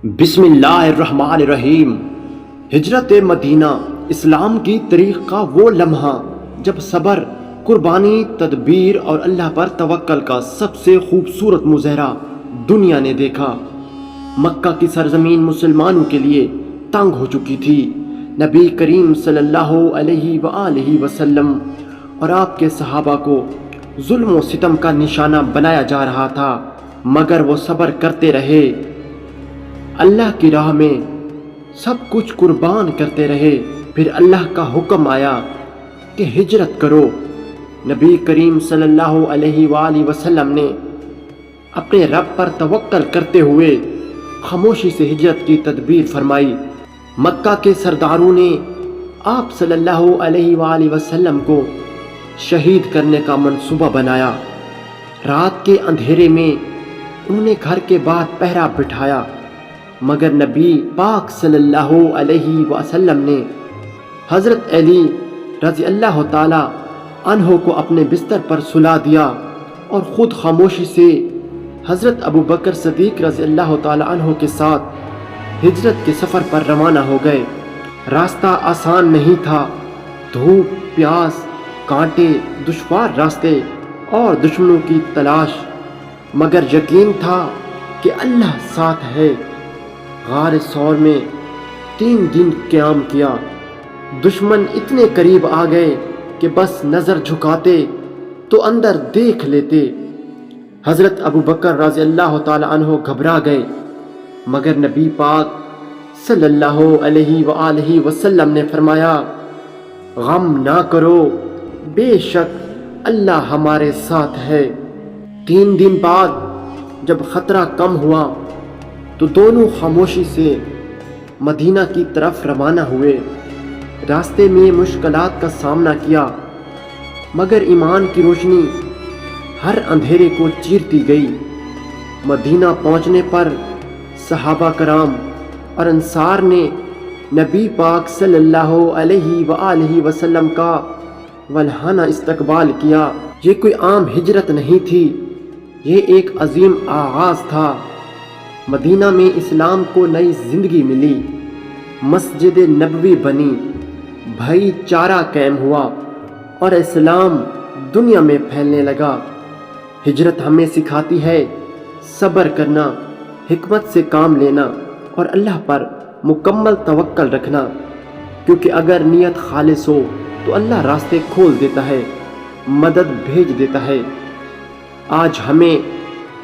بسم اللہ الرحمن الرحیم۔ ہجرت مدینہ اسلام کی تاریخ کا وہ لمحہ جب صبر، قربانی، تدبیر اور اللہ پر توکل کا سب سے خوبصورت مظاہرہ دنیا نے دیکھا۔ مکہ کی سرزمین مسلمانوں کے لیے تنگ ہو چکی تھی۔ نبی کریم صلی اللہ علیہ وآلہ وسلم اور آپ کے صحابہ کو ظلم و ستم کا نشانہ بنایا جا رہا تھا، مگر وہ صبر کرتے رہے، اللہ کی راہ میں سب کچھ قربان کرتے رہے۔ پھر اللہ کا حکم آیا کہ ہجرت کرو۔ نبی کریم صلی اللہ علیہ وآلہ وسلم نے اپنے رب پر توکل کرتے ہوئے خاموشی سے ہجرت کی تدبیر فرمائی۔ مکہ کے سرداروں نے آپ صلی اللہ علیہ وآلہ وسلم کو شہید کرنے کا منصوبہ بنایا۔ رات کے اندھیرے میں انہوں نے گھر کے باہر پہرا بٹھایا، مگر نبی پاک صلی اللہ علیہ وسلم نے حضرت علی رضی اللہ تعالی عنہ کو اپنے بستر پر سلا دیا اور خود خاموشی سے حضرت ابو بکر صدیق رضی اللہ تعالی عنہ کے ساتھ ہجرت کے سفر پر روانہ ہو گئے۔ راستہ آسان نہیں تھا، دھوپ، پیاس، کانٹے، دشوار راستے اور دشمنوں کی تلاش، مگر یقین تھا کہ اللہ ساتھ ہے۔ غار ثور میں 3 دن قیام کیا۔ دشمن اتنے قریب آ گئے کہ بس نظر جھکاتے تو اندر دیکھ لیتے۔ حضرت ابو بکر رضی اللہ تعالی عنہ گھبرا گئے، مگر نبی پاک صلی اللہ علیہ وآلہ وسلم نے فرمایا، غم نہ کرو، بے شک اللہ ہمارے ساتھ ہے۔ 3 دن بعد جب خطرہ کم ہوا تو دونوں خاموشی سے مدینہ کی طرف روانہ ہوئے۔ راستے میں مشکلات کا سامنا کیا، مگر ایمان کی روشنی ہر اندھیرے کو چیرتی گئی۔ مدینہ پہنچنے پر صحابہ کرام اور انصار نے نبی پاک صلی اللہ علیہ وآلہ وسلم کا ولہانہ استقبال کیا۔ یہ کوئی عام ہجرت نہیں تھی، یہ ایک عظیم آغاز تھا۔ مدینہ میں اسلام کو نئی زندگی ملی، مسجد نبوی بنی، بھائی چارہ قائم ہوا اور اسلام دنیا میں پھیلنے لگا۔ ہجرت ہمیں سکھاتی ہے صبر کرنا، حکمت سے کام لینا اور اللہ پر مکمل توکل رکھنا، کیونکہ اگر نیت خالص ہو تو اللہ راستے کھول دیتا ہے، مدد بھیج دیتا ہے۔ آج ہمیں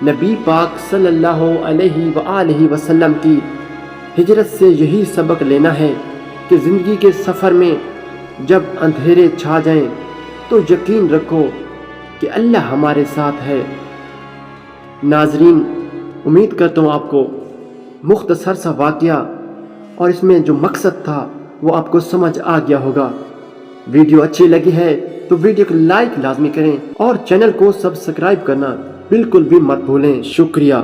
نبی پاک صلی اللہ علیہ وآلہ وسلم کی ہجرت سے یہی سبق لینا ہے کہ زندگی کے سفر میں جب اندھیرے چھا جائیں تو یقین رکھو کہ اللہ ہمارے ساتھ ہے۔ ناظرین، امید کرتا ہوں آپ کو مختصر سا واقعہ اور اس میں جو مقصد تھا وہ آپ کو سمجھ آ گیا ہوگا۔ ویڈیو اچھی لگی ہے تو ویڈیو کو لائک لازمی کریں اور چینل کو سبسکرائب کرنا بالکل بھی مت بھولیں۔ شکریہ۔